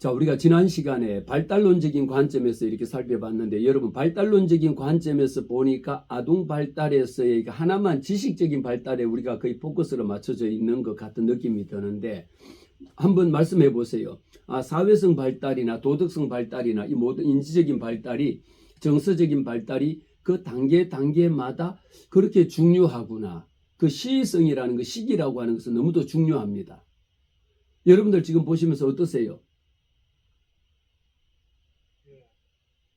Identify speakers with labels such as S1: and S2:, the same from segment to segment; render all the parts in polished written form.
S1: 자, 우리가 지난 시간에 발달론적인 관점에서 이렇게 살펴봤는데, 여러분, 발달론적인 관점에서 보니까 아동 발달에서의 하나만 지식적인 발달에 우리가 거의 포커스를 맞춰져 있는 것 같은 느낌이 드는데, 한번 말씀해 보세요. 사회성 발달이나 도덕성 발달이나 이 모든 인지적인 발달이, 정서적인 발달이 그 단계마다 그렇게 중요하구나. 그 시의성이라는 그 시기라고 하는 것은 너무도 중요합니다. 여러분들 지금 보시면서 어떠세요?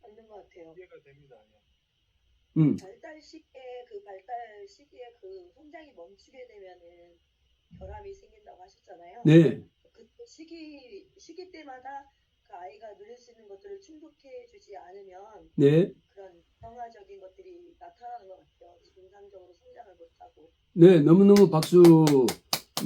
S2: 맞는 것 같아요.
S3: 이해가 됩니다.
S2: 발달 시기에 그 성장이 멈추게 되면은 결함이 생긴다고 하셨잖아요.
S1: 네.
S2: 그 시기 때마다 그 아이가 누릴 수 있는 것들을 충족해주지 않으면
S1: 네.
S2: 그런 평화적인 것들이 나타나는 것 같아요. 정상적으로 성장을 못하고.
S1: 네, 너무너무 박수.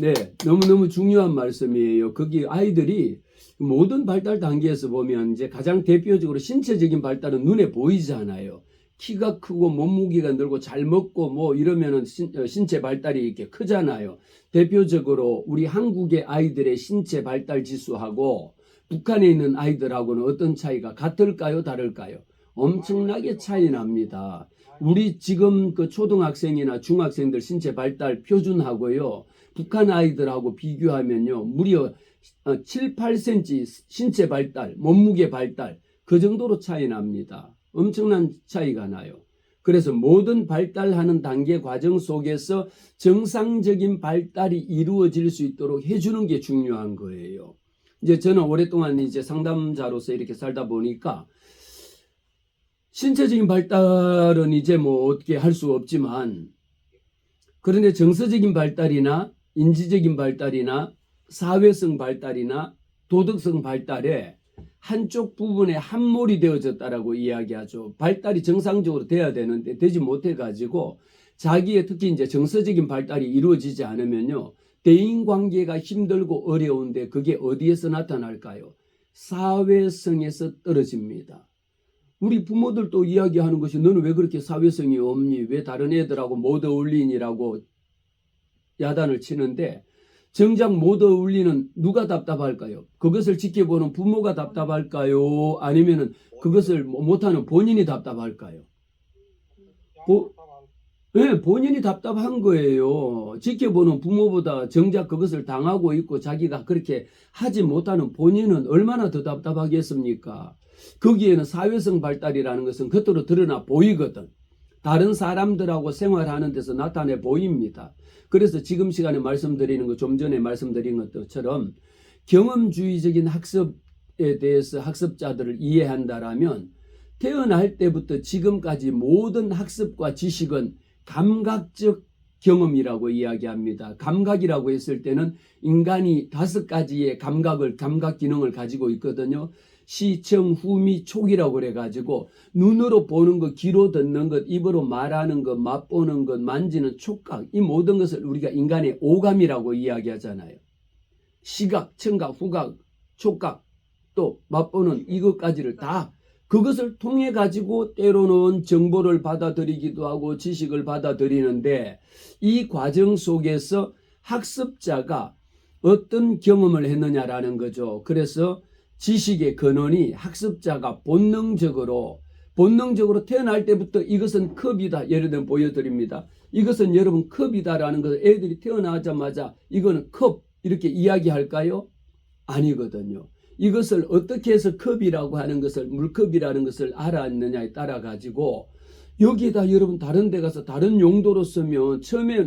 S1: 네, 너무너무 중요한 말씀이에요. 거기 아이들이 모든 발달 단계에서 보면 이제 가장 대표적으로 신체적인 발달은 눈에 보이잖아요. 키가 크고 몸무게가 늘고 잘 먹고 뭐 이러면은 신체 발달이 이렇게 크잖아요. 대표적으로 우리 한국의 아이들의 신체 발달 지수하고 북한에 있는 아이들하고는 어떤 차이가 같을까요? 다를까요? 엄청나게 차이 납니다. 우리 지금 그 초등학생이나 중학생들 신체 발달 표준하고요. 북한 아이들하고 비교하면요. 무려 7, 8cm 신체 발달, 몸무게 발달 그 정도로 차이 납니다. 엄청난 차이가 나요. 그래서 모든 발달하는 단계 과정 속에서 정상적인 발달이 이루어질 수 있도록 해주는 게 중요한 거예요. 이제 저는 오랫동안 이제 상담자로서 이렇게 살다 보니까 신체적인 발달은 이제 뭐 어떻게 할 수 없지만, 그런데 정서적인 발달이나 인지적인 발달이나 사회성 발달이나 도덕성 발달에 한쪽 부분에 함몰이 되어졌다라고 이야기하죠. 발달이 정상적으로 돼야 되는데 되지 못해가지고 자기의 특히 이제 정서적인 발달이 이루어지지 않으면요. 대인관계가 힘들고 어려운데 그게 어디에서 나타날까요? 사회성에서 떨어집니다. 우리 부모들도 이야기하는 것이 너는 왜 그렇게 사회성이 없니? 왜 다른 애들하고 못 어울리니라고 야단을 치는데 정작 못 어울리는 누가 답답할까요? 그것을 지켜보는 부모가 답답할까요? 아니면은 그것을 못하는 본인이 답답할까요? 네, 본인이 답답한 거예요. 지켜보는 부모보다 정작 그것을 당하고 있고 자기가 그렇게 하지 못하는 본인은 얼마나 더 답답하겠습니까? 거기에는 사회성 발달이라는 것은 겉으로 드러나 보이거든. 다른 사람들하고 생활하는 데서 나타내 보입니다. 그래서 지금 시간에 말씀드리는 거, 좀 전에 말씀드린 것처럼 경험주의적인 학습에 대해서 학습자들을 이해한다라면 태어날 때부터 지금까지 모든 학습과 지식은 감각적 경험이라고 이야기합니다. 감각이라고 했을 때는 인간이 5가지의 감각 기능을 가지고 있거든요. 시, 청, 후, 미, 촉이라고 그래가지고 눈으로 보는 것, 귀로 듣는 것, 입으로 말하는 것, 맛보는 것, 만지는 촉각, 이 모든 것을 우리가 인간의 오감이라고 이야기하잖아요. 시각, 청각, 후각, 촉각, 또 맛보는 이것까지를 다 그것을 통해 가지고 때로는 정보를 받아들이기도 하고 지식을 받아들이는데 이 과정 속에서 학습자가 어떤 경험을 했느냐라는 거죠. 그래서 지식의 근원이 학습자가 본능적으로 태어날 때부터 이것은 컵이다. 예를 들면 보여드립니다. 이것은 여러분 컵이다라는 것을 애들이 태어나자마자 이거는 컵 이렇게 이야기할까요? 아니거든요. 이것을 어떻게 해서 컵이라고 하는 것을 물컵이라는 것을 알았느냐에 따라 가지고 여기에다 여러분 다른 데 가서 다른 용도로 쓰면 처음에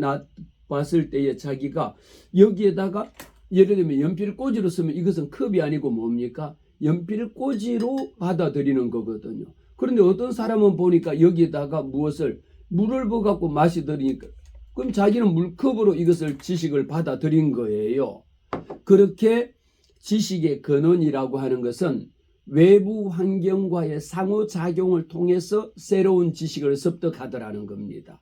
S1: 봤을 때에 자기가 여기에다가 예를 들면 연필꽂이로 쓰면 이것은 컵이 아니고 뭡니까? 연필꽂이로 받아들이는 거거든요. 그런데 어떤 사람은 보니까 여기에다가 물을 부어갖고 마시더니까 그럼 자기는 물컵으로 이것을 지식을 받아들인 거예요. 그렇게 지식의 근원이라고 하는 것은 외부 환경과의 상호작용을 통해서 새로운 지식을 습득하더라는 겁니다.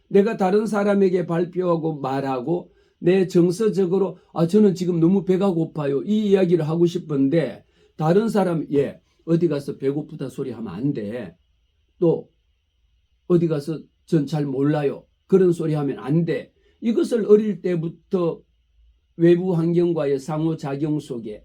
S1: 내가 다른 사람에게 발표하고 말하고 내 정서적으로 저는 지금 너무 배가 고파요. 이 이야기를 하고 싶은데 다른 사람 어디 가서 배고프다 소리 하면 안 돼. 또 어디 가서 전 잘 몰라요. 그런 소리 하면 안 돼. 이것을 어릴 때부터 외부 환경과의 상호작용 속에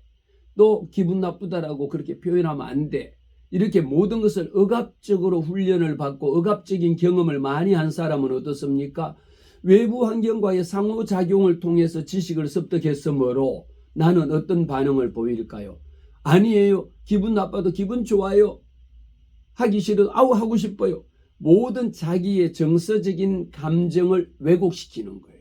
S1: 또 기분 나쁘다라고 그렇게 표현하면 안 돼. 이렇게 모든 것을 억압적으로 훈련을 받고 억압적인 경험을 많이 한 사람은 어떻습니까? 외부 환경과의 상호작용을 통해서 지식을 습득했으므로 나는 어떤 반응을 보일까요? 아니에요. 기분 나빠도 기분 좋아요. 하기 싫어도 아우 하고 싶어요. 모든 자기의 정서적인 감정을 왜곡시키는 거예요.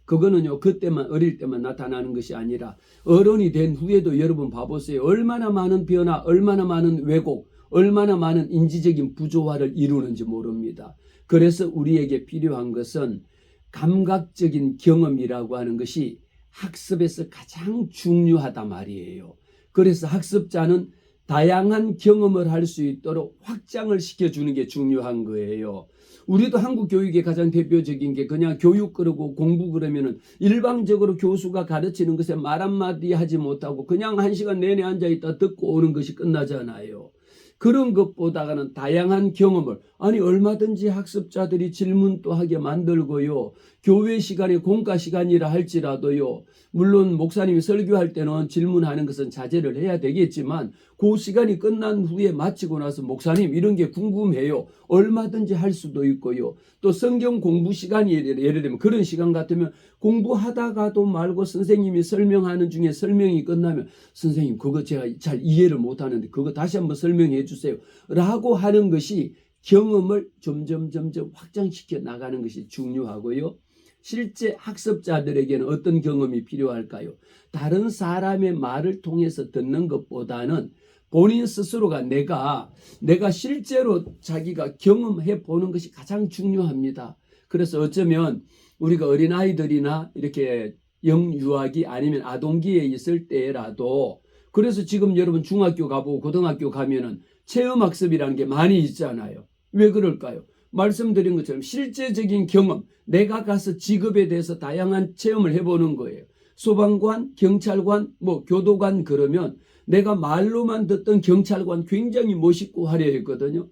S1: 그거는요, 그때만, 어릴 때만 나타나는 것이 아니라 어른이 된 후에도 여러분 봐보세요. 얼마나 많은 변화, 얼마나 많은 왜곡, 얼마나 많은 인지적인 부조화를 이루는지 모릅니다. 그래서 우리에게 필요한 것은 감각적인 경험이라고 하는 것이 학습에서 가장 중요하단 말이에요. 그래서 학습자는 다양한 경험을 할 수 있도록 확장을 시켜주는 게 중요한 거예요. 우리도 한국 교육의 가장 대표적인 게 그냥 교육 그러고 공부 그러면은 일방적으로 교수가 가르치는 것에 말 한마디 하지 못하고 그냥 1시간 내내 앉아있다 듣고 오는 것이 끝나잖아요. 그런 것보다는 다양한 경험을, 아니 얼마든지 학습자들이 질문도 하게 만들고요. 교회 시간이 공과 시간이라 할지라도요. 물론 목사님이 설교할 때는 질문하는 것은 자제를 해야 되겠지만 그 시간이 끝난 후에 마치고 나서 목사님 이런 게 궁금해요. 얼마든지 할 수도 있고요. 또 성경 공부 시간이 예를 들면 그런 시간 같으면 공부하다가도 말고 선생님이 설명하는 중에 설명이 끝나면 선생님 그거 제가 잘 이해를 못하는데 그거 다시 한번 설명해 주세요. 라고 하는 것이 경험을 점점 확장시켜 나가는 것이 중요하고요. 실제 학습자들에게는 어떤 경험이 필요할까요? 다른 사람의 말을 통해서 듣는 것보다는 본인 스스로가 내가 실제로 자기가 경험해 보는 것이 가장 중요합니다. 그래서 어쩌면 우리가 어린아이들이나 이렇게 영유아기 아니면 아동기에 있을 때라도 그래서 지금 여러분 중학교 가보고 고등학교 가면은 체험학습이라는 게 많이 있잖아요. 왜 그럴까요? 말씀드린 것처럼 실제적인 경험, 내가 가서 직업에 대해서 다양한 체험을 해보는 거예요. 소방관, 경찰관, 교도관 그러면 내가 말로만 듣던 경찰관 굉장히 멋있고 화려했거든요.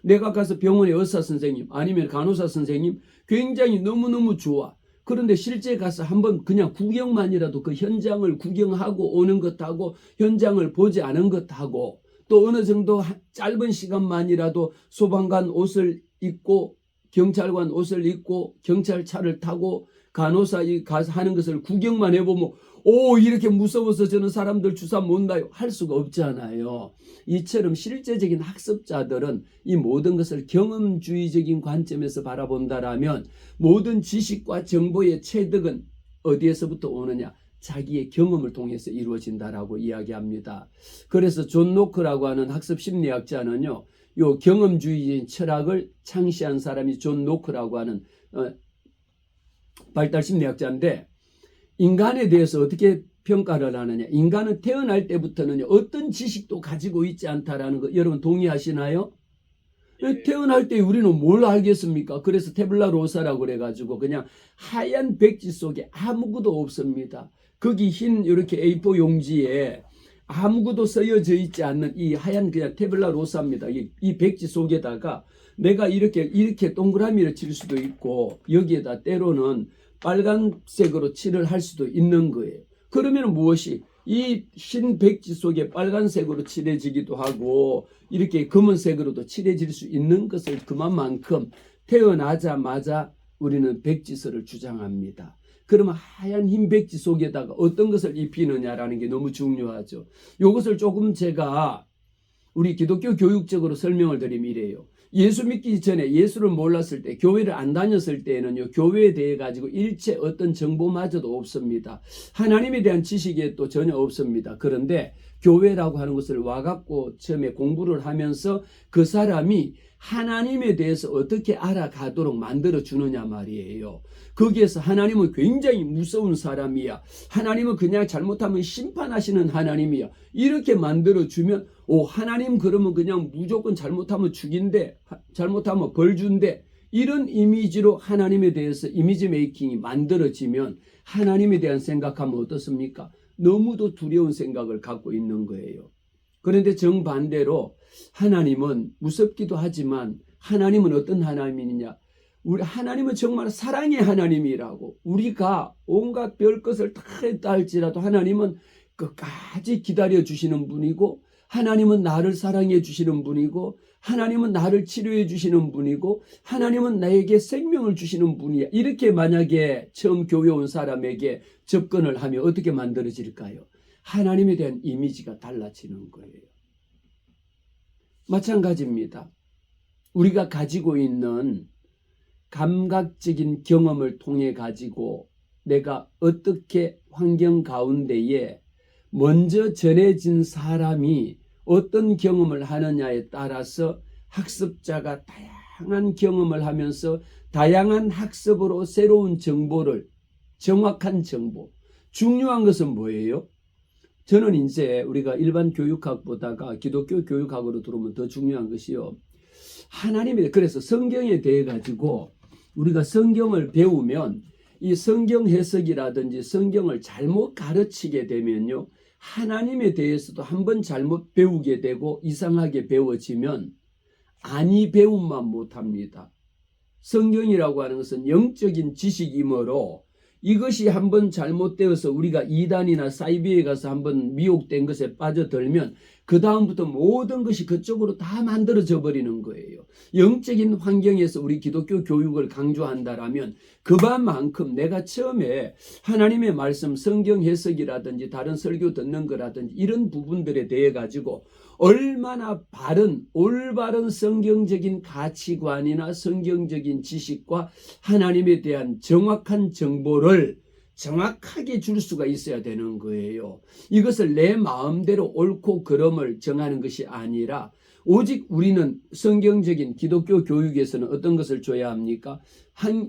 S1: 내가 가서 병원의 의사 선생님 아니면 간호사 선생님 굉장히 너무너무 좋아. 그런데 실제 가서 한번 그냥 구경만이라도 그 현장을 구경하고 오는 것하고 현장을 보지 않은 것하고 또 어느 정도 짧은 시간만이라도 소방관 옷을 입고 경찰관 옷을 입고 경찰차를 타고 간호사 가서 하는 것을 구경만 해보면 오 이렇게 무서워서 저는 사람들 주사 못 놔요 할 수가 없잖아요. 이처럼 실제적인 학습자들은 이 모든 것을 경험주의적인 관점에서 바라본다라면 모든 지식과 정보의 체득은 어디에서부터 오느냐? 자기의 경험을 통해서 이루어진다라고 이야기합니다. 그래서 존 노크라고 하는 학습 심리학자는요. 요 경험주의적인 철학을 창시한 사람이 존 노크라고 하는 발달 심리학자인데 인간에 대해서 어떻게 평가를 하느냐. 인간은 태어날 때부터는 어떤 지식도 가지고 있지 않다라는 거 여러분 동의하시나요? 네. 태어날 때 우리는 뭘 알겠습니까? 그래서 태블라 로사라고 그래가지고 그냥 하얀 백지 속에 아무것도 없습니다. 거기 흰 이렇게 A4 용지에 아무것도 쓰여져 있지 않는 이 하얀 그냥 태블라 로사입니다. 이 백지 속에다가 내가 이렇게 동그라미를 칠 수도 있고 여기에다 때로는 빨간색으로 칠을 할 수도 있는 거예요. 그러면 무엇이 이 흰 백지 속에 빨간색으로 칠해지기도 하고 이렇게 검은색으로도 칠해질 수 있는 것을 그만큼 태어나자마자 우리는 백지설을 주장합니다. 그러면 하얀 흰 백지 속에다가 어떤 것을 입히느냐라는 게 너무 중요하죠. 이것을 조금 제가 우리 기독교 교육적으로 설명을 드리면 이래요. 예수 믿기 전에 예수를 몰랐을 때 교회를 안 다녔을 때는요. 교회에 대해 가지고 일체 어떤 정보마저도 없습니다. 하나님에 대한 지식이 또 전혀 없습니다. 그런데 교회라고 하는 것을 와갖고 처음에 공부를 하면서 그 사람이 하나님에 대해서 어떻게 알아가도록 만들어주느냐 말이에요. 거기에서 하나님은 굉장히 무서운 사람이야. 하나님은 그냥 잘못하면 심판하시는 하나님이야. 이렇게 만들어주면 하나님 그러면 그냥 무조건 잘못하면 죽인대. 잘못하면 벌 준대. 이런 이미지로 하나님에 대해서 이미지 메이킹이 만들어지면 하나님에 대한 생각하면 어떻습니까? 너무도 두려운 생각을 갖고 있는 거예요. 그런데 정반대로 하나님은 무섭기도 하지만 하나님은 어떤 하나님이냐? 우리 하나님은 정말 사랑의 하나님이라고 우리가 온갖 별것을 다 했다 할지라도 하나님은 끝까지 기다려 주시는 분이고, 하나님은 나를 사랑해 주시는 분이고, 하나님은 나를 치료해 주시는 분이고, 하나님은 나에게 생명을 주시는 분이야. 이렇게 만약에 처음 교회 온 사람에게 접근을 하면 어떻게 만들어질까요? 하나님에 대한 이미지가 달라지는 거예요. 마찬가지입니다. 우리가 가지고 있는 감각적인 경험을 통해 가지고 내가 어떻게 환경 가운데에 먼저 전해진 사람이 어떤 경험을 하느냐에 따라서 학습자가 다양한 경험을 하면서 다양한 학습으로 새로운 정보를, 정확한 정보. 중요한 것은 뭐예요? 저는 이제 우리가 일반 교육학보다가 기독교 교육학으로 들어오면 더 중요한 것이요. 하나님의, 그래서 성경에 대해 가지고 우리가 성경을 배우면 이 성경 해석이라든지 성경을 잘못 가르치게 되면요, 하나님에 대해서도 한번 잘못 배우게 되고 이상하게 배워지면 아니 배움만 못합니다. 성경이라고 하는 것은 영적인 지식이므로 이것이 한번 잘못되어서 우리가 이단이나 사이비에 가서 한번 미혹된 것에 빠져들면 그 다음부터 모든 것이 그쪽으로 다 만들어져 버리는 거예요. 영적인 환경에서 우리 기독교 교육을 강조한다라면 그만큼 내가 처음에 하나님의 말씀, 성경 해석이라든지 다른 설교 듣는 거라든지 이런 부분들에 대해 가지고 얼마나 올바른 성경적인 가치관이나 성경적인 지식과 하나님에 대한 정확한 정보를 정확하게 줄 수가 있어야 되는 거예요. 이것을 내 마음대로 옳고 그름을 정하는 것이 아니라 오직 우리는 성경적인 기독교 교육에서는 어떤 것을 줘야 합니까?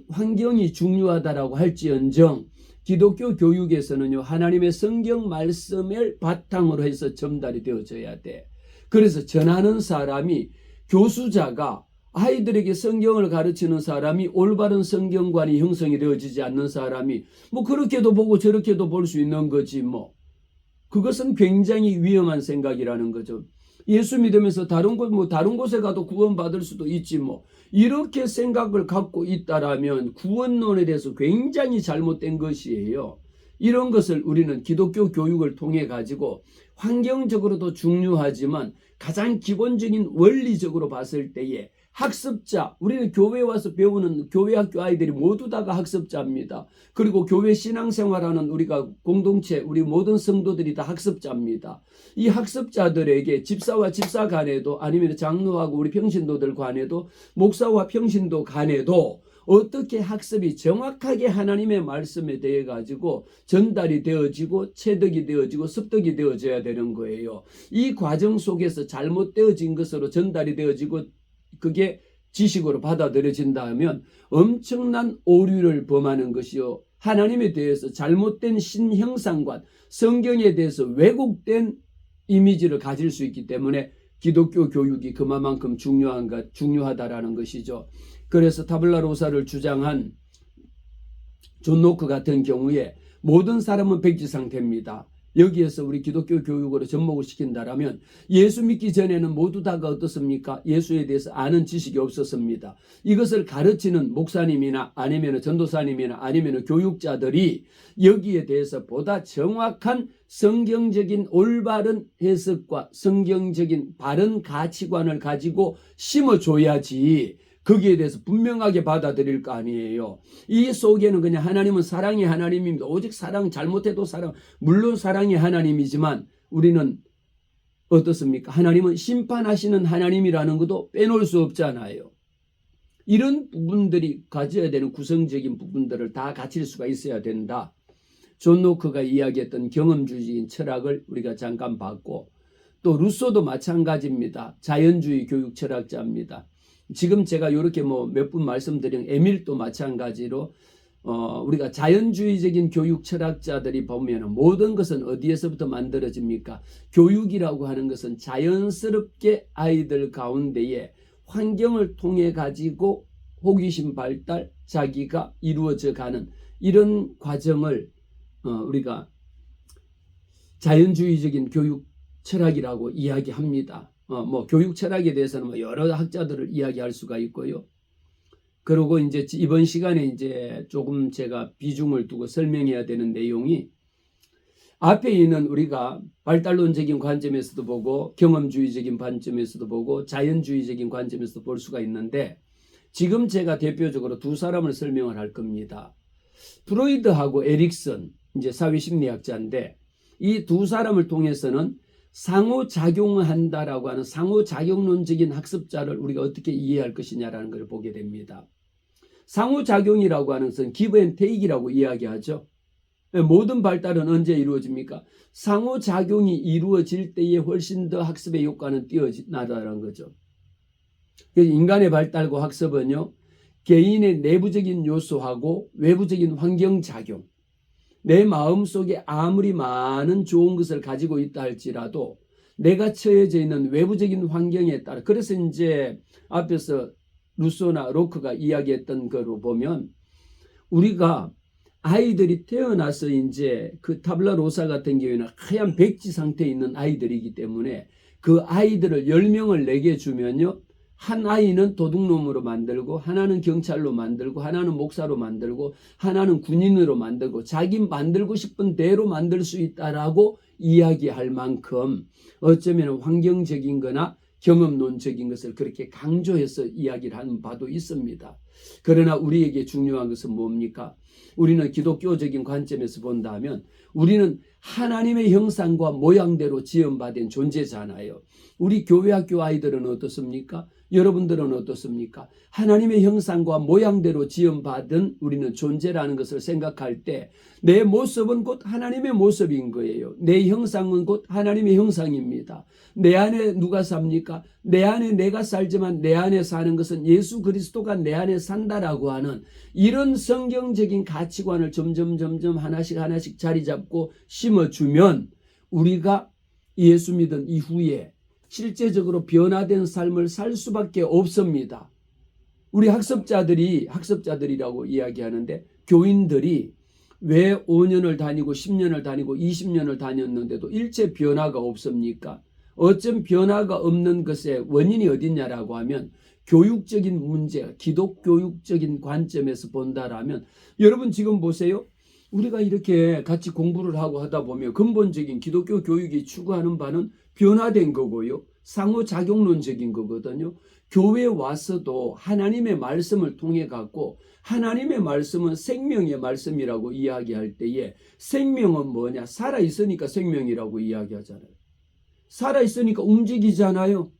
S1: 환경이 중요하다라고 할지언정 기독교 교육에서는요, 하나님의 성경 말씀을 바탕으로 해서 전달이 되어져야 돼. 그래서 전하는 사람이, 교수자가 아이들에게 성경을 가르치는 사람이 올바른 성경관이 형성이 되어지지 않는 사람이 뭐 그렇게도 보고 저렇게도 볼 수 있는 거지 뭐. 그것은 굉장히 위험한 생각이라는 거죠. 예수 믿으면서 다른 곳에 가도 구원받을 수도 있지 뭐. 이렇게 생각을 갖고 있다라면 구원론에 대해서 굉장히 잘못된 것이에요. 이런 것을 우리는 기독교 교육을 통해 가지고 환경적으로도 중요하지만 가장 기본적인 원리적으로 봤을 때에 학습자, 우리는 교회에 와서 배우는 교회 학교 아이들이 모두 다가 학습자입니다. 그리고 교회 신앙생활하는 우리가 공동체, 우리 모든 성도들이 다 학습자입니다. 이 학습자들에게 집사와 집사 간에도 아니면 장로하고 우리 평신도들 간에도 목사와 평신도 간에도 어떻게 학습이 정확하게 하나님의 말씀에 대해 가지고 전달이 되어지고 체득이 되어지고 습득이 되어져야 되는 거예요. 이 과정 속에서 잘못되어진 것으로 전달이 되어지고 그게 지식으로 받아들여진다면 엄청난 오류를 범하는 것이요, 하나님에 대해서 잘못된 신형상관, 성경에 대해서 왜곡된 이미지를 가질 수 있기 때문에 기독교 교육이 그만큼 중요하다라는 것이죠. 그래서 타블라 로사를 주장한 존 노크 같은 경우에 모든 사람은 백지 상태입니다. 여기에서 우리 기독교 교육으로 접목을 시킨다라면 예수 믿기 전에는 모두 다가 어떻습니까? 예수에 대해서 아는 지식이 없었습니다. 이것을 가르치는 목사님이나 아니면 전도사님이나 아니면 교육자들이 여기에 대해서 보다 정확한 성경적인 올바른 해석과 성경적인 바른 가치관을 가지고 심어줘야지 거기에 대해서 분명하게 받아들일 거 아니에요. 이 속에는 그냥 하나님은 사랑의 하나님입니다. 오직 사랑, 잘못해도 사랑, 물론 사랑의 하나님이지만 우리는 어떻습니까? 하나님은 심판하시는 하나님이라는 것도 빼놓을 수 없잖아요. 이런 부분들이 가져야 되는 구성적인 부분들을 다 갖출 수가 있어야 된다. 존 노크가 이야기했던 경험주의적인 철학을 우리가 잠깐 봤고, 또 루소도 마찬가지입니다. 자연주의 교육 철학자입니다. 지금 제가 이렇게 몇 분 말씀드린 에밀도 마찬가지로 우리가 자연주의적인 교육 철학자들이 보면 모든 것은 어디에서부터 만들어집니까? 교육이라고 하는 것은 자연스럽게 아이들 가운데에 환경을 통해 가지고 호기심 발달, 자기가 이루어져 가는 이런 과정을 우리가 자연주의적인 교육 철학이라고 이야기합니다. 교육 철학에 대해서는 여러 학자들을 이야기할 수가 있고요. 그리고 이제 이번 시간에 이제 조금 제가 비중을 두고 설명해야 되는 내용이 앞에 있는 우리가 발달론적인 관점에서도 보고 경험주의적인 관점에서도 보고 자연주의적인 관점에서도 볼 수가 있는데 지금 제가 대표적으로 두 사람을 설명을 할 겁니다. 프로이드하고 에릭슨, 이제 사회심리학자인데 이 두 사람을 통해서는 상호작용한다라고 하는 상호작용론적인 학습자를 우리가 어떻게 이해할 것이냐라는 걸 보게 됩니다. 상호작용이라고 하는 것은 give and take이라고 이야기하죠. 모든 발달은 언제 이루어집니까? 상호작용이 이루어질 때에 훨씬 더 학습의 효과는 뛰어나다는 거죠. 그래서 인간의 발달과 학습은요, 개인의 내부적인 요소하고 외부적인 환경작용, 내 마음속에 아무리 많은 좋은 것을 가지고 있다 할지라도 내가 처해져 있는 외부적인 환경에 따라, 그래서 이제 앞에서 루소나 로크가 이야기했던 거로 보면 우리가 아이들이 태어나서 이제 그 타블라로사 같은 경우에는 하얀 백지 상태에 있는 아이들이기 때문에 그 아이들을 10명을 내게 주면요, 한 아이는 도둑놈으로 만들고 하나는 경찰로 만들고 하나는 목사로 만들고 하나는 군인으로 만들고 자기 만들고 싶은 대로 만들 수 있다라고 이야기할 만큼 어쩌면 환경적인 거나 경험론적인 것을 그렇게 강조해서 이야기를 하는 바도 있습니다. 그러나 우리에게 중요한 것은 뭡니까? 우리는 기독교적인 관점에서 본다면 우리는 하나님의 형상과 모양대로 지음받은 존재잖아요. 우리 교회 학교 아이들은 어떻습니까? 여러분들은 어떻습니까? 하나님의 형상과 모양대로 지음받은 우리는 존재라는 것을 생각할 때 내 모습은 곧 하나님의 모습인 거예요. 내 형상은 곧 하나님의 형상입니다. 내 안에 누가 삽니까? 내 안에 내가 살지만 내 안에 사는 것은 예수 그리스도가 내 안에 산다라고 하는 이런 성경적인 가치관을 점점 하나씩 자리 잡고 심어주면 우리가 예수 믿은 이후에 실제적으로 변화된 삶을 살 수밖에 없습니다. 우리 학습자들이라고 이야기하는데 교인들이 왜 5년을 다니고 10년을 다니고 20년을 다녔는데도 일체 변화가 없습니까? 어쩜 변화가 없는 것의 원인이 어딨냐라고 하면 교육적인 문제, 기독교육적인 관점에서 본다라면 여러분 지금 보세요. 우리가 이렇게 같이 공부를 하고 하다 보면 근본적인 기독교 교육이 추구하는 바는 변화된 거고요. 상호작용론적인 거거든요. 교회에 와서도 하나님의 말씀을 통해 갖고 하나님의 말씀은 생명의 말씀이라고 이야기할 때에 생명은 뭐냐? 살아있으니까 생명이라고 이야기하잖아요. 살아있으니까 움직이잖아요.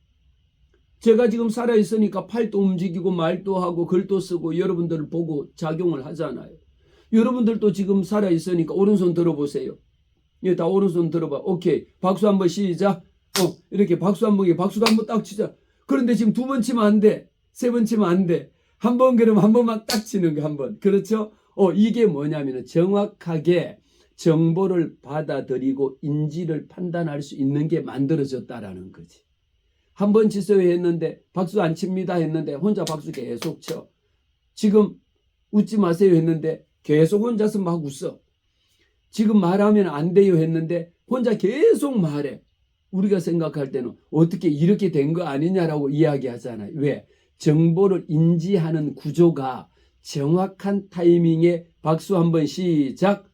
S1: 제가 지금 살아있으니까 팔도 움직이고 말도 하고 글도 쓰고 여러분들을 보고 작용을 하잖아요. 여러분들도 지금 살아있으니까 오른손 들어보세요. 예, 다 오른손 들어봐. 오케이. 박수 한번 시작. 이렇게 박수 한번 딱 치자. 그런데 지금 두 번 치면 안 돼. 세 번 치면 안 돼. 한 번 그러면 한 번만 딱 치는 거 한 번. 그렇죠? 이게 뭐냐면 정확하게 정보를 받아들이고 인지를 판단할 수 있는 게 만들어졌다라는 거지. 한 번 치세요 했는데 박수 안 칩니다 했는데 혼자 박수 계속 쳐. 지금 웃지 마세요 했는데 계속 혼자서 막 웃어. 지금 말하면 안 돼요 했는데 혼자 계속 말해. 우리가 생각할 때는 어떻게 이렇게 된 거 아니냐라고 이야기하잖아요. 왜? 정보를 인지하는 구조가 정확한 타이밍에 박수 한번 시작.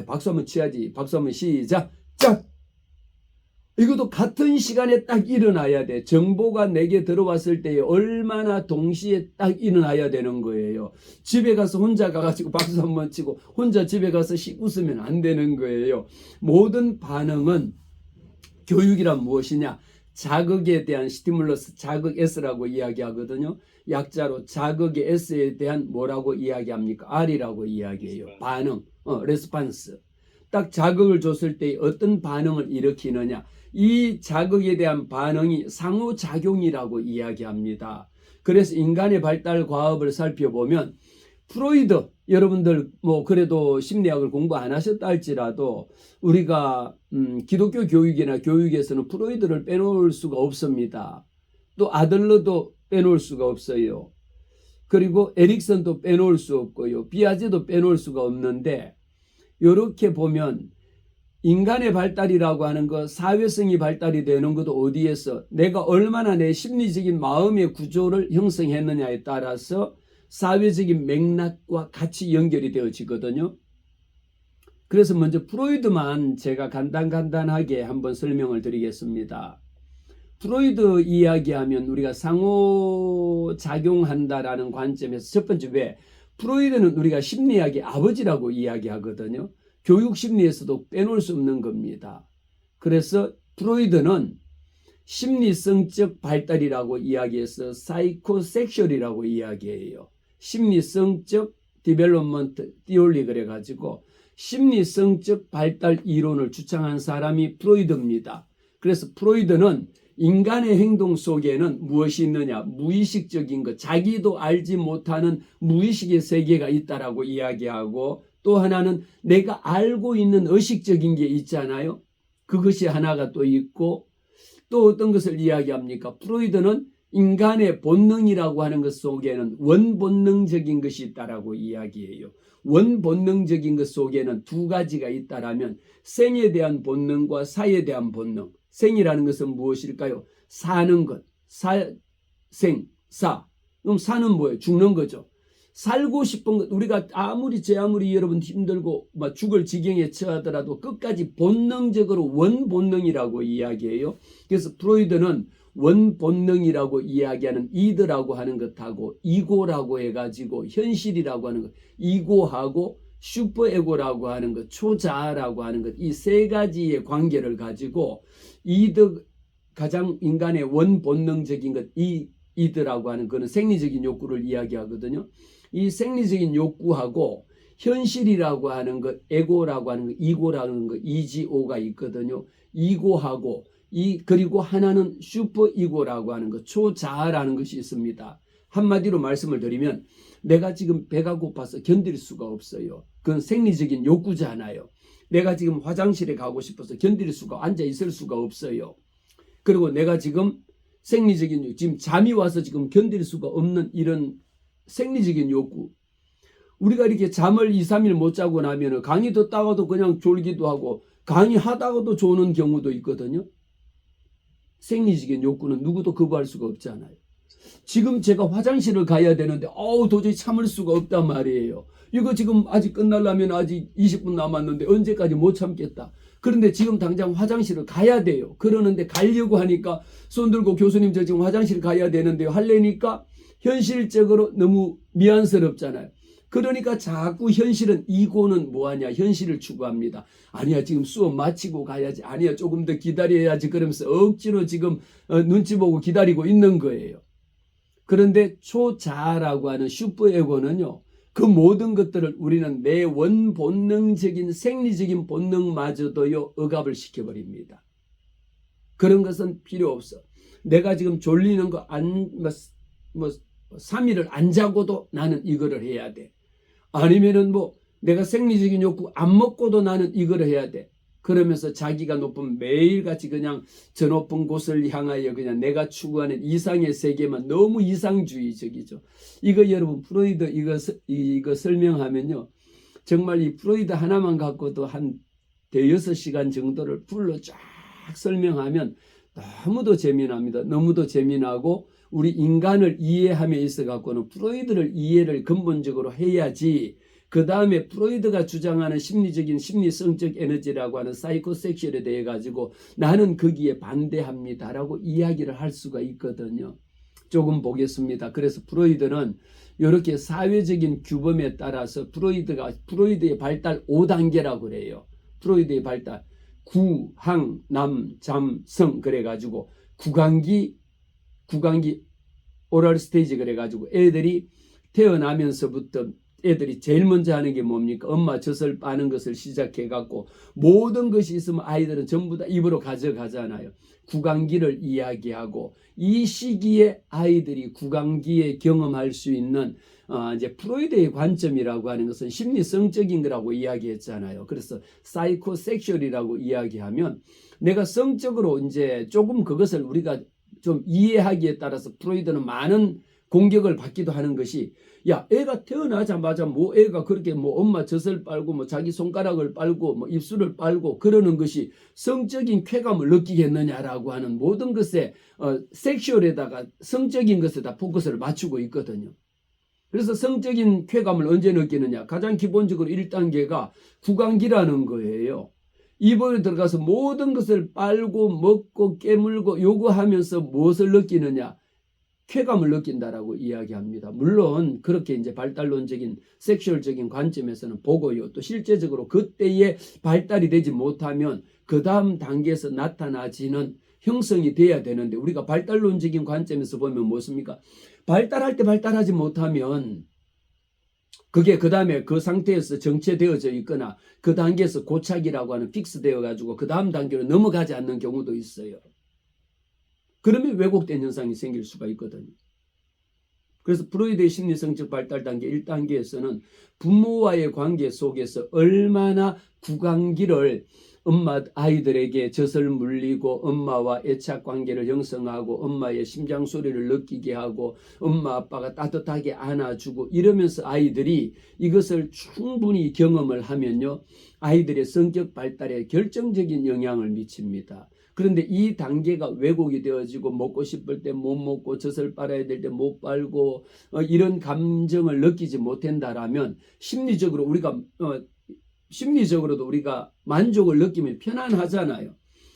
S1: 박수 한번 쳐야지. 박수 한번 시작. 짝. 이것도 같은 시간에 딱 일어나야 돼. 정보가 내게 들어왔을 때 얼마나 동시에 딱 일어나야 되는 거예요. 집에 가서 혼자 가가지고 박수 한번 치고 혼자 집에 가서 웃으면 안 되는 거예요. 모든 반응은 교육이란 무엇이냐? 자극에 대한 스티뮬러스, 자극 S라고 이야기하거든요. 약자로 자극의 S에 대한 뭐라고 이야기합니까? R이라고 이야기해요. 반응, 레스판스. 딱 자극을 줬을 때 어떤 반응을 일으키느냐. 이 자극에 대한 반응이 상호작용이라고 이야기합니다. 그래서 인간의 발달 과업을 살펴보면 프로이드, 여러분들 그래도 심리학을 공부 안 하셨다 할지라도 우리가 기독교 교육이나 교육에서는 프로이드를 빼놓을 수가 없습니다. 또 아들러도 빼놓을 수가 없어요. 그리고 에릭슨도 빼놓을 수 없고요. 비아제도 빼놓을 수가 없는데 이렇게 보면 인간의 발달이라고 하는 거, 사회성이 발달이 되는 것도 어디에서 내가 얼마나 내 심리적인 마음의 구조를 형성했느냐에 따라서 사회적인 맥락과 같이 연결이 되어지거든요. 그래서 먼저 프로이드만 제가 간단하게 한번 설명을 드리겠습니다. 프로이드 이야기하면 우리가 상호작용한다라는 관점에서 첫 번째, 왜? 프로이드는 우리가 심리학의 아버지라고 이야기하거든요. 교육 심리에서도 빼놓을 수 없는 겁니다. 그래서 프로이드는 심리성적 발달이라고 이야기해서 사이코섹슈얼이라고 이야기해요. 심리성적 디벨롭먼트 티올리 그래가지고 심리성적 발달 이론을 주창한 사람이 프로이드입니다. 그래서 프로이드는 인간의 행동 속에는 무엇이 있느냐? 무의식적인 것, 자기도 알지 못하는 무의식의 세계가 있다라고 이야기하고, 또 하나는 내가 알고 있는 의식적인 게 있잖아요. 그것이 하나가 또 있고, 또 어떤 것을 이야기합니까? 프로이드는 인간의 본능이라고 하는 것 속에는 원본능적인 것이 있다라고 이야기해요. 원본능적인 것 속에는 두 가지가 있다라면 생에 대한 본능과 사에 대한 본능. 생이라는 것은 무엇일까요? 사는 것. 생, 사. 그럼 사는 뭐예요? 죽는 거죠. 살고 싶은 것, 우리가 아무리 여러분 힘들고 막 죽을 지경에 처하더라도 끝까지 본능적으로 원본능이라고 이야기해요. 그래서 프로이드는 원본능이라고 이야기하는 이드라고 하는 것하고 이고라고 해가지고 현실이라고 하는 것, 이고하고 슈퍼에고라고 하는 것, 초자아라고 하는 것, 이 세 가지의 관계를 가지고 이드, 가장 인간의 원본능적인 것, 이드라고 하는 그는 생리적인 욕구를 이야기하거든요. 이 생리적인 욕구하고 현실이라고 하는 것, 에고라고 하는 것, 이고라는 것, 이지오가 있거든요. 이고하고 그리고 하나는 슈퍼 이고라고 하는 것, 초자아라는 것이 있습니다. 한마디로 말씀을 드리면 내가 지금 배가 고파서 견딜 수가 없어요. 그건 생리적인 욕구잖아요. 내가 지금 화장실에 가고 싶어서 견딜 수가, 앉아 있을 수가 없어요. 그리고 내가 지금 생리적인, 지금 잠이 와서 지금 견딜 수가 없는 이런 생리적인 욕구. 우리가 이렇게 잠을 2, 3일 못 자고 나면 강의 듣다가도 그냥 졸기도 하고 강의하다가도 조는 경우도 있거든요. 생리적인 욕구는 누구도 거부할 수가 없잖아요. 지금 제가 화장실을 가야 되는데 도저히 참을 수가 없단 말이에요. 이거 지금 아직 끝나려면 아직 20분 남았는데 언제까지 못 참겠다. 그런데 지금 당장 화장실을 가야 돼요. 그러는데 가려고 하니까 손 들고 교수님 저 지금 화장실 가야 되는데요. 하려니까 현실적으로 너무 미안스럽잖아요. 그러니까 자꾸 현실은 이고는 뭐하냐? 현실을 추구합니다. 아니야 지금 수업 마치고 가야지. 아니야 조금 더 기다려야지. 그러면서 억지로 지금 눈치 보고 기다리고 있는 거예요. 그런데 초자아라고 하는 슈퍼에고는요. 그 모든 것들을 우리는 내 원본능적인 생리적인 본능마저도요 억압을 시켜버립니다. 그런 것은 필요 없어. 내가 지금 졸리는 거 3일을 안 자고도 나는 이거를 해야 돼. 아니면은 내가 생리적인 욕구 안 먹고도 나는 이거를 해야 돼. 그러면서 자기가 높은 매일같이 그냥 저 높은 곳을 향하여 그냥 내가 추구하는 이상의 세계만 너무 이상주의적이죠. 이거 여러분 프로이드 이거 설명하면요. 정말 이 프로이드 하나만 갖고도 한 대여섯 시간 정도를 풀로 쫙 설명하면 너무도 재미납니다. 너무도 재미나고 우리 인간을 이해함에 있어 갖고는 프로이드를 이해를 근본적으로 해야지 그 다음에 프로이드가 주장하는 심리성적 에너지라고 하는 사이코섹슈얼에 대해 가지고 나는 거기에 반대합니다라고 이야기를 할 수가 있거든요. 조금 보겠습니다. 그래서 프로이드는 이렇게 사회적인 규범에 따라서 프로이드의 발달 5단계라고 그래요. 프로이드의 발달 구, 항, 남, 잠, 성 그래가지고 구강기 오럴 스테이지 그래가지고 애들이 태어나면서부터 애들이 제일 먼저 하는 게 뭡니까? 엄마 젖을 빠는 것을 시작해갖고 모든 것이 있으면 아이들은 전부 다 입으로 가져가잖아요. 구강기를 이야기하고 이 시기에 아이들이 구강기에 경험할 수 있는 이제 프로이드의 관점이라고 하는 것은 심리성적인 거라고 이야기했잖아요. 그래서 사이코섹슈얼이라고 이야기하면 내가 성적으로 이제 조금 그것을 우리가 좀 이해하기에 따라서 프로이드는 많은 공격을 받기도 하는 것이 야 애가 태어나자마자 애가 그렇게 엄마 젖을 빨고 자기 손가락을 빨고 입술을 빨고 그러는 것이 성적인 쾌감을 느끼겠느냐라고 하는 모든 것에 섹슈얼에다가 성적인 것에다 포커스를 맞추고 있거든요. 그래서 성적인 쾌감을 언제 느끼느냐? 가장 기본적으로 1단계가 구강기라는 거예요. 입으로 들어가서 모든 것을 빨고 먹고 깨물고 요구하면서 무엇을 느끼느냐? 쾌감을 느낀다라고 이야기합니다. 물론 그렇게 이제 발달론적인 섹슈얼적인 관점에서는 보고요. 또 실제적으로 그때에 발달이 되지 못하면 그 다음 단계에서 나타나지는 형성이 돼야 되는데 우리가 발달론적인 관점에서 보면 무엇입니까? 발달할 때 발달하지 못하면 그게 그 다음에 그 상태에서 정체되어져 있거나 그 단계에서 고착이라고 하는 픽스되어 가지고 그 다음 단계로 넘어가지 않는 경우도 있어요. 그러면 왜곡된 현상이 생길 수가 있거든요. 그래서 프로이드의 심리성적 발달 단계 1단계에서는 부모와의 관계 속에서 얼마나 구강기를 아이들에게 젖을 물리고 엄마와 애착 관계를 형성하고 엄마의 심장 소리를 느끼게 하고 엄마 아빠가 따뜻하게 안아주고 이러면서 아이들이 이것을 충분히 경험을 하면요. 아이들의 성격 발달에 결정적인 영향을 미칩니다. 그런데 이 단계가 왜곡이 되어지고 먹고 싶을 때 못 먹고 젖을 빨아야 될 때 못 빨고 이런 감정을 느끼지 못한다라면 심리적으로도 우리가 만족을 느끼면 편안하잖아요.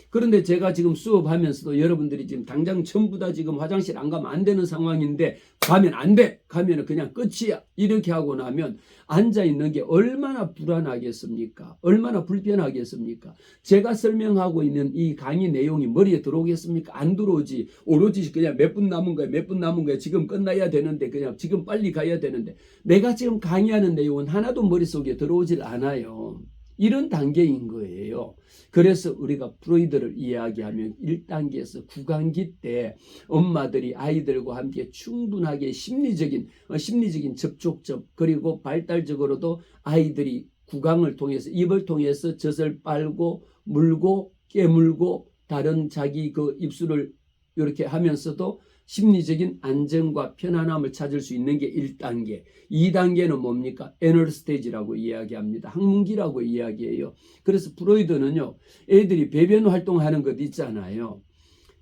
S1: 그런데 제가 지금 수업하면서도 여러분들이 지금 당장 전부 다 지금 화장실 안 가면 안 되는 상황인데 가면 안 돼. 가면은 그냥 끝이야. 이렇게 하고 나면 앉아 있는 게 얼마나 불안하겠습니까? 얼마나 불편하겠습니까? 제가 설명하고 있는 이 강의 내용이 머리에 들어오겠습니까? 안 들어오지. 오로지 그냥 몇 분 남은 거야. 지금 끝나야 되는데 그냥 지금 빨리 가야 되는데 내가 지금 강의하는 내용은 하나도 머릿속에 들어오질 않아요. 이런 단계인 거예요. 그래서 우리가 프로이드를 이야기하면 1단계에서 구강기 때 엄마들이 아이들과 함께 충분하게 심리적인 접촉점 그리고 발달적으로도 아이들이 구강을 통해서 입을 통해서 젖을 빨고 물고 깨물고 다른 자기 그 입술을 이렇게 하면서도 심리적인 안정과 편안함을 찾을 수 있는 게 1단계. 2단계는 뭡니까? 에너 스테이지라고 이야기합니다. 학문기라고 이야기해요. 그래서 프로이드는요. 애들이 배변 활동하는 것 있잖아요.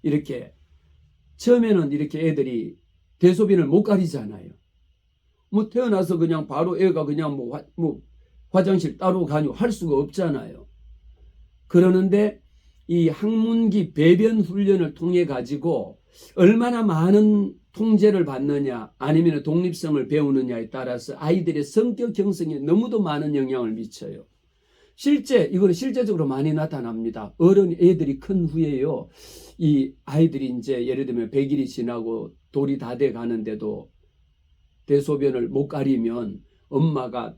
S1: 이렇게 처음에는 이렇게 애들이 대소변을 못 가리잖아요. 뭐 태어나서 그냥 바로 애가 그냥 뭐 화장실 따로 가뇨 할 수가 없잖아요. 그러는데 이 학문기 배변 훈련을 통해 가지고 얼마나 많은 통제를 받느냐 아니면 독립성을 배우느냐에 따라서 아이들의 성격 형성에 너무도 많은 영향을 미쳐요. 이거는 실제적으로 많이 나타납니다. 애들이 큰 후에요. 이 아이들이 이제 예를 들면 100일이 지나고 돌이 다 돼 가는데도 대소변을 못 가리면 엄마가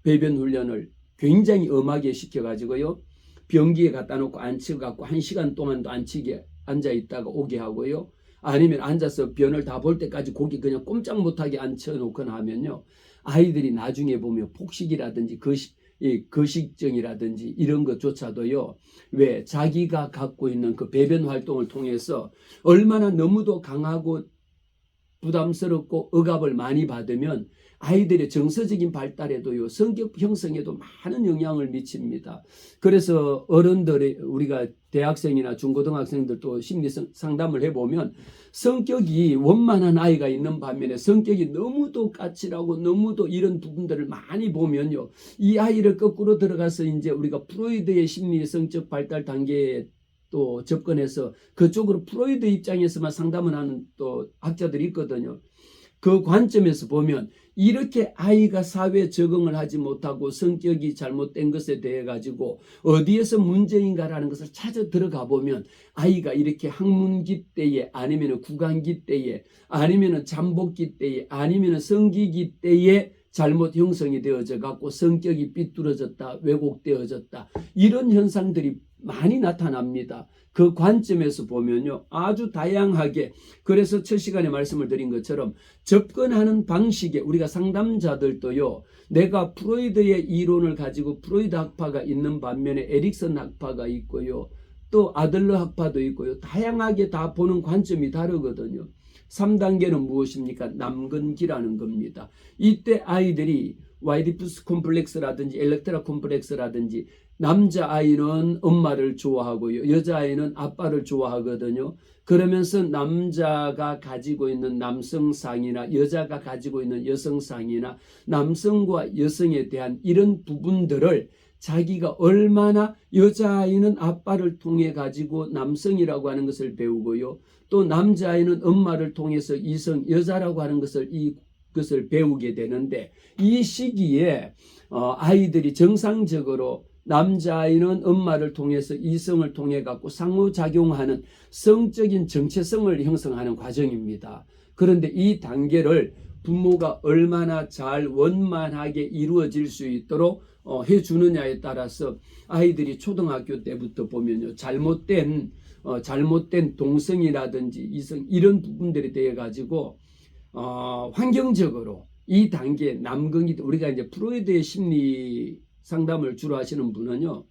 S1: 배변 훈련을 굉장히 엄하게 시켜가지고요. 변기에 갖다 놓고 앉혀갖고 1시간 동안도 앉아 있다가 오게 하고요. 아니면 앉아서 변을 다 볼 때까지 고기 그냥 꼼짝 못하게 앉혀놓거나 하면요. 아이들이 나중에 보면 폭식이라든지 거식증이라든지 이런 것조차도요. 왜 자기가 갖고 있는 그 배변 활동을 통해서 얼마나 너무도 강하고 부담스럽고 억압을 많이 받으면 아이들의 정서적인 발달에도요, 성격 형성에도 많은 영향을 미칩니다. 그래서 어른들이 우리가 대학생이나 중고등학생들도 심리 상담을 해보면 성격이 원만한 아이가 있는 반면에 성격이 너무도 까칠하고 너무도 이런 부분들을 많이 보면요, 이 아이를 거꾸로 들어가서 이제 우리가 프로이드의 심리 성적 발달 단계에 또 접근해서 그쪽으로 프로이드 입장에서만 상담을 하는 또 학자들이 있거든요. 그 관점에서 보면 이렇게 아이가 사회에 적응을 하지 못하고 성격이 잘못된 것에 대해 가지고 어디에서 문제인가라는 것을 찾아 들어가 보면 아이가 이렇게 학문기 때에 아니면 구강기 때에 아니면 잠복기 때에 아니면 성기기 때에 잘못 형성이 되어져 갖고 성격이 삐뚤어졌다, 왜곡되어졌다 이런 현상들이 많이 나타납니다. 그 관점에서 보면요, 아주 다양하게, 그래서 첫 시간에 말씀을 드린 것처럼 접근하는 방식에 우리가 상담자들도요, 내가 프로이드의 이론을 가지고 프로이드 학파가 있는 반면에 에릭슨 학파가 있고요, 또 아들러 학파도 있고요, 다양하게 다 보는 관점이 다르거든요. 3단계는 무엇입니까? 남근기라는 겁니다. 이때 아이들이 와이디푸스 콤플렉스라든지 엘렉트라 콤플렉스라든지 남자아이는 엄마를 좋아하고요. 여자아이는 아빠를 좋아하거든요. 그러면서 남자가 가지고 있는 남성상이나 여자가 가지고 있는 여성상이나 남성과 여성에 대한 이런 부분들을 자기가 얼마나 여자아이는 아빠를 통해 가지고 남성이라고 하는 것을 배우고요. 또 남자아이는 엄마를 통해서 이성, 여자라고 하는 이것을 배우게 되는데 이 시기에 아이들이 정상적으로 남자아이는 엄마를 통해서 이성을 통해 갖고 상호작용하는 성적인 정체성을 형성하는 과정입니다. 그런데 이 단계를 부모가 얼마나 잘 원만하게 이루어질 수 있도록 해주느냐에 따라서 아이들이 초등학교 때부터 보면요. 잘못된 동성이라든지 이성 이런 부분들에 대해 가지고 환경적으로 이 단계 남극이 우리가 이제 프로이드의 심리 상담을 주로 하시는 분은요.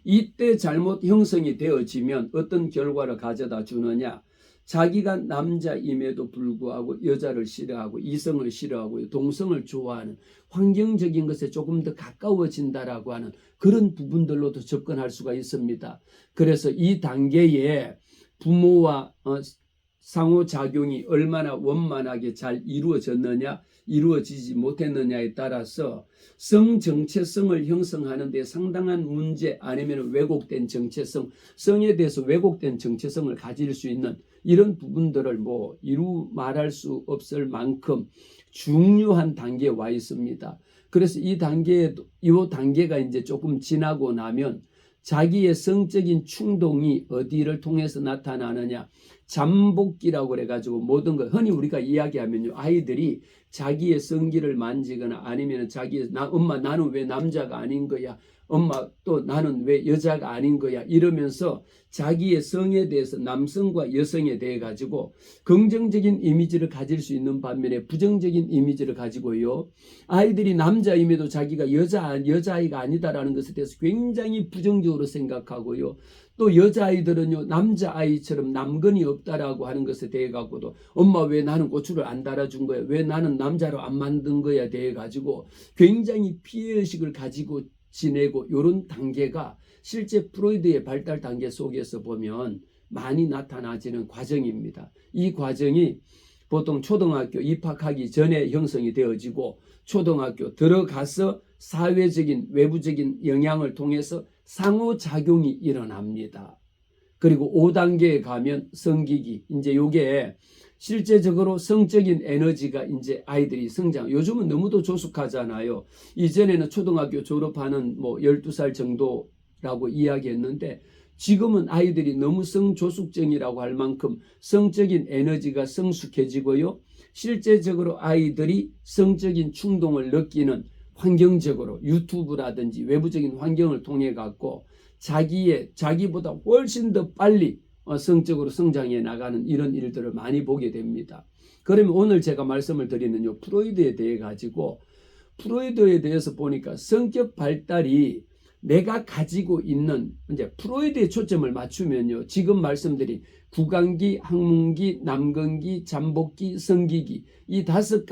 S1: 이때 잘못 형성이 되어지면 어떤 결과를 가져다 주느냐. 자기가 남자임에도 불구하고 여자를 싫어하고 이성을 싫어하고 동성을 좋아하는 환경적인 것에 조금 더 가까워진다라고 하는 그런 부분들로도 접근할 수가 있습니다. 그래서 이 단계에 부모와 상호작용이 얼마나 원만하게 잘 이루어졌느냐 이루어지지 못했느냐에 따라서 성정체성을 형성하는 데 상당한 문제 아니면 왜곡된 정체성, 성에 대해서 왜곡된 정체성을 가질 수 있는 이런 부분들을 이루 말할 수 없을 만큼 중요한 단계에 와 있습니다. 그래서 이 단계가 이제 조금 지나고 나면 자기의 성적인 충동이 어디를 통해서 나타나느냐. 잠복기라고 그래가지고 모든 것 흔히 우리가 이야기하면요. 아이들이 자기의 성기를 만지거나 아니면 엄마 나는 왜 남자가 아닌 거야. 엄마 또 나는 왜 여자가 아닌 거야. 이러면서 자기의 성에 대해서 남성과 여성에 대해 가지고 긍정적인 이미지를 가질 수 있는 반면에 부정적인 이미지를 가지고요. 아이들이 남자임에도 자기가 여자아이가 아니다라는 것에 대해서 굉장히 부정적으로 생각하고요. 또 여자아이들은요. 남자아이처럼 남건이 없다라고 하는 것에 대해 갖고도 엄마 왜 나는 고추를 안 달아준 거야. 왜 나는 남자로 안 만든 거야 대해 가지고 굉장히 피해의식을 가지고 지내고 이런 단계가 실제 프로이드의 발달 단계 속에서 보면 많이 나타나지는 과정입니다. 이 과정이 보통 초등학교 입학하기 전에 형성이 되어지고 초등학교 들어가서 사회적인 외부적인 영향을 통해서 상호작용이 일어납니다. 그리고 5단계에 가면 성기기 이제 요게 실제적으로 성적인 에너지가 이제 아이들이 성장. 요즘은 너무도 조숙하잖아요. 이전에는 초등학교 졸업하는 12살 정도라고 이야기했는데 지금은 아이들이 너무 성조숙증이라고 할 만큼 성적인 에너지가 성숙해지고요. 실제적으로 아이들이 성적인 충동을 느끼는 환경적으로 유튜브라든지 외부적인 환경을 통해 갖고 자기보다 훨씬 더 빨리 성적으로 성장해 나가는 이런 일들을 많이 보게 됩니다. 그러면 오늘 제가 말씀을 드리는 프로이드에 대해서 보니까 성격 발달이 내가 가지고 있는 이제 프로이드에 초점을 맞추면요. 지금 말씀드린 구강기, 항문기, 남건기, 잠복기, 성기기 이 다섯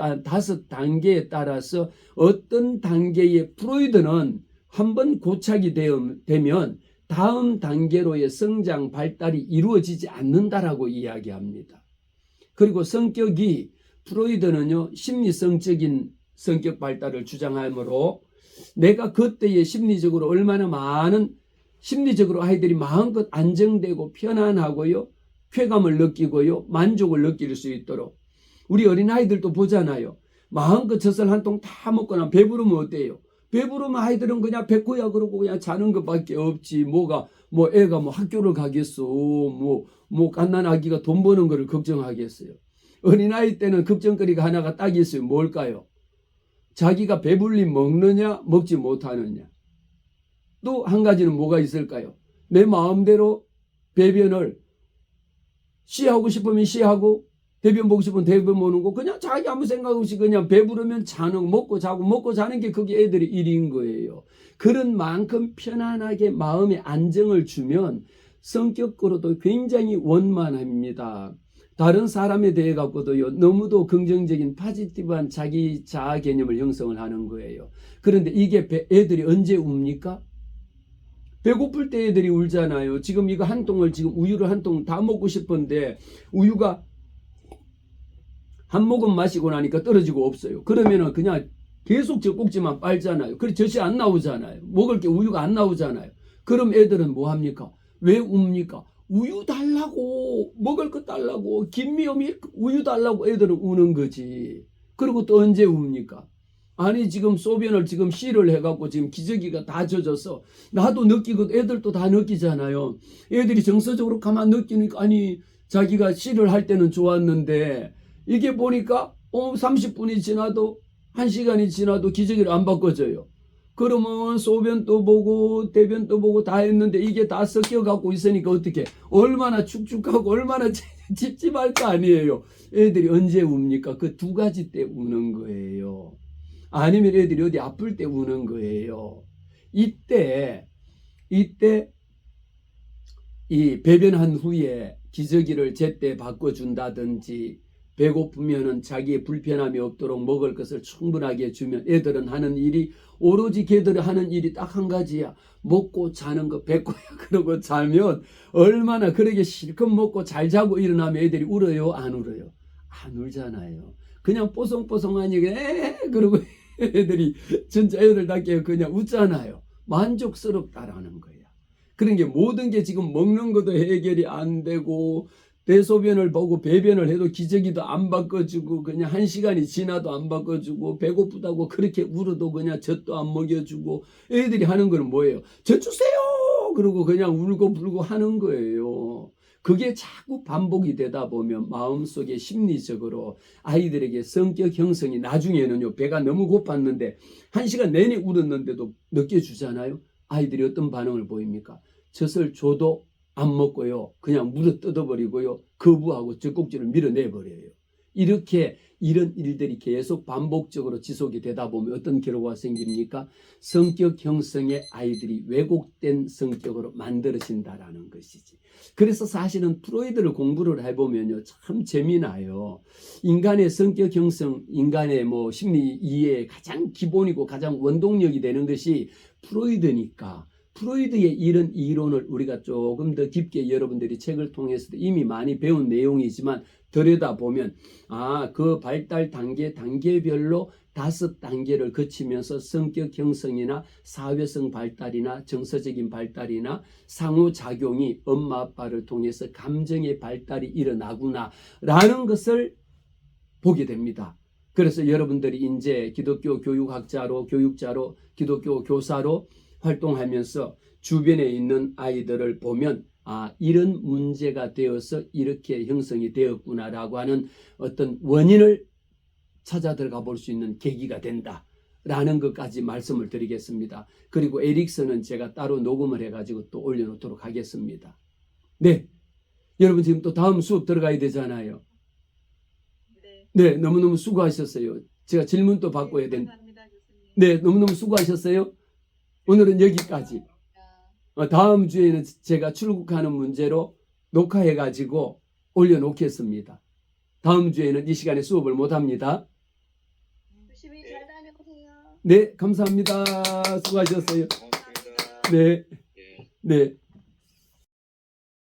S1: 단계에 따라서 어떤 단계의 프로이드는 한번 고착이 되면 다음 단계로의 성장 발달이 이루어지지 않는다라고 이야기합니다. 그리고 성격이 프로이드는요. 심리성적인 성격 발달을 주장하므로 내가 그때의 심리적으로 심리적으로 아이들이 마음껏 안정되고 편안하고요. 쾌감을 느끼고요. 만족을 느낄 수 있도록 우리 어린아이들도 보잖아요. 마음껏 젖을 한 통 다 먹거나 배부르면 어때요? 배부르면 아이들은 그냥 뱉고야 그러고 그냥 자는 것밖에 없지. 애가 학교를 가겠어. 갓난아기가 돈 버는 거를 걱정하겠어요. 어린아이 때는 걱정거리가 하나가 딱 있어요. 뭘까요? 자기가 배불리 먹느냐 먹지 못하느냐. 또 한 가지는 뭐가 있을까요? 내 마음대로 배변을 쉬하고 싶으면 쉬하고 대변 보고 싶으면 대변 보는 거 그냥 자기 아무 생각 없이 그냥 배부르면 자는 먹고 자는 게 그게 애들의 일인 거예요. 그런 만큼 편안하게 마음에 안정을 주면 성격으로도 굉장히 원만합니다. 다른 사람에 대해 갖고도요 너무도 긍정적인 포지티브한 자기 자아 개념을 형성을 하는 거예요. 그런데 이게 애들이 언제 웁니까? 배고플 때 애들이 울잖아요. 지금 이거 한 통을 지금 우유를 한 통 다 먹고 싶은데 우유가 한 모금 마시고 나니까 떨어지고 없어요. 그러면은 그냥 계속 젖꼭지만 빨잖아요. 그래 젖이 안 나오잖아요. 먹을 게 우유가 안 나오잖아요. 그럼 애들은 뭐 합니까? 왜 웁니까? 우유 달라고, 먹을 거 달라고, 김미엄이 우유 달라고 애들은 우는 거지. 그리고 또 언제 웁니까? 아니 지금 소변을 지금 씨를 해갖고 지금 기저귀가 다 젖어서 나도 느끼고 애들도 다 느끼잖아요. 애들이 정서적으로 가만 느끼니까 아니 자기가 씨를 할 때는 좋았는데 이게 보니까 30분이 지나도 1시간이 지나도 기저귀를 안 바꿔줘요. 그러면 소변도 보고 대변도 보고 다 했는데 이게 다 섞여 갖고 있으니까 어떻게 얼마나 축축하고 얼마나 찝찝할 거 아니에요. 애들이 언제 웁니까? 그 두 가지 때 우는 거예요. 아니면 애들이 어디 아플 때 우는 거예요. 이때 이 배변한 후에 기저귀를 제때 바꿔준다든지 배고프면은 자기의 불편함이 없도록 먹을 것을 충분하게 주면 애들은 하는 일이 오로지 걔들이 하는 일이 딱 한 가지야. 먹고 자는 거 뱉고야 그러고 자면 얼마나 그러게 실컷 먹고 잘 자고 일어나면 애들이 울어요? 안 울어요? 안 울잖아요. 그냥 뽀송뽀송하니 그러고 애들이 진짜 애들답게 그냥 웃잖아요. 만족스럽다라는 거야. 그런 게 모든 게 지금 먹는 것도 해결이 안 되고 대소변을 보고 배변을 해도 기저귀도 안 바꿔주고 그냥 1시간이 지나도 안 바꿔주고 배고프다고 그렇게 울어도 그냥 젖도 안 먹여주고 애들이 하는 거는 뭐예요? 젖 주세요! 그러고 그냥 울고 불고 하는 거예요. 그게 자꾸 반복이 되다 보면 마음속에 심리적으로 아이들에게 성격 형성이 나중에는요 배가 너무 고팠는데 1시간 내내 울었는데도 느껴주잖아요. 아이들이 어떤 반응을 보입니까? 젖을 줘도 안 먹고요. 그냥 물어 뜯어버리고요. 거부하고 젖꼭지를 밀어내버려요. 이렇게 이런 일들이 계속 반복적으로 지속이 되다 보면 어떤 결과가 생깁니까? 성격 형성의 아이들이 왜곡된 성격으로 만들어진다라는 것이지. 그래서 사실은 프로이드를 공부를 해보면요. 참 재미나요. 인간의 성격 형성, 인간의 뭐 심리 이해의 가장 기본이고 가장 원동력이 되는 것이 프로이드니까 프로이드의 이런 이론을 우리가 조금 더 깊게 여러분들이 책을 통해서도 이미 많이 배운 내용이지만 들여다보면 그 발달 단계별로 5단계를 거치면서 성격 형성이나 사회성 발달이나 정서적인 발달이나 상호작용이 엄마 아빠를 통해서 감정의 발달이 일어나구나 라는 것을 보게 됩니다. 그래서 여러분들이 이제 기독교 교육학자로 교육자로 기독교 교사로 활동하면서 주변에 있는 아이들을 보면 이런 문제가 되어서 이렇게 형성이 되었구나라고 하는 어떤 원인을 찾아 들어가 볼 수 있는 계기가 된다라는 것까지 말씀을 드리겠습니다. 그리고 에릭슨은 제가 따로 녹음을 해가지고 또 올려놓도록 하겠습니다. 네, 여러분 지금 또 다음 수업 들어가야 되잖아요. 네, 너무너무 수고하셨어요. 제가 질문도 바꿔야 된다. 네, 너무너무 수고하셨어요. 오늘은 여기까지. 다음 주에는 제가 출국하는 문제로 녹화해가지고 올려놓겠습니다. 다음 주에는 이 시간에 수업을 못합니다.
S2: 조심히 잘 다녀오세요.
S1: 네, 감사합니다. 수고하셨어요.
S3: 고맙습니다.
S1: 네,
S3: 예.
S1: 네.